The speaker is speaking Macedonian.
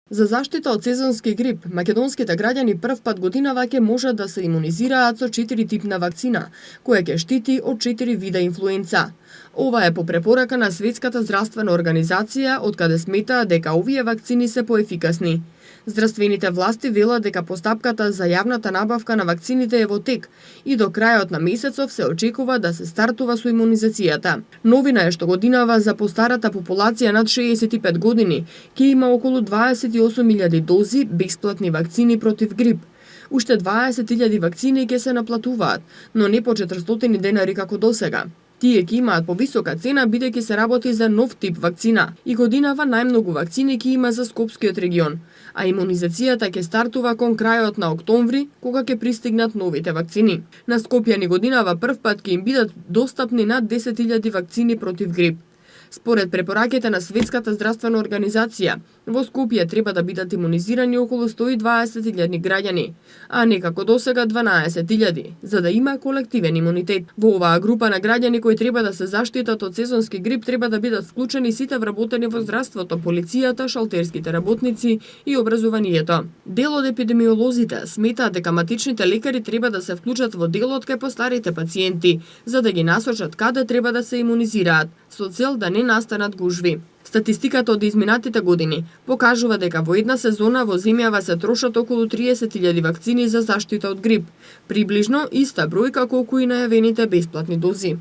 За заштита од сезонски грип, македонските граѓани прв пат годинава ќе можат да се имунизираат со 4 типна вакцина, која ќе штити од 4 вида инфлуенца. Ова е по препорака на Светската здравствена организација, од каде сметаат дека овие вакцини се поефикасни. Здравствените власти велат дека постапката за јавната набавка на вакцините е во тек и до крајот на месецов се очекува да се стартува со имунизацијата. Новина е што годинава за постарата популација над 65 години ќе има околу 28.000 дози бесплатни вакцини против грип. Уште 20.000 вакцини ќе се наплатуваат, но не по 400 денари како досега. Тие ќе имаат повисока цена бидејќи се работи за нов тип вакцина и годинава најмногу вакцини ќе има за Скопскиот регион, а имунизацијата ќе стартува кон крајот на октомври, кога ќе пристигнат новите вакцини. На Скопјани годинава прв пат ќе им бидат достапни над 10.000 вакцини против грип. Според препораките на Светската здравствена организација, во Скопје треба да бидат имунизирани околу 120.000 граѓани, а не како досега 12.000, за да има колективен имунитет. Во оваа група на граѓани кои треба да се заштитат од сезонски грип треба да бидат вклучени сите вработени во здравството, полицијата, шалтерските работници и образованието. Дел од епидемиолозите сметаат дека матичните лекари треба да се вклучат во делот кај постарите пациенти, за да ги насочат каде треба да се имунизираат, со цел да не настанат гужви. Статистиката од изминатите години покажува дека во една сезона во земјава се трошат околу 30.000 вакцини за заштита од грип, приближно иста бројка колку и најавените бесплатни дози.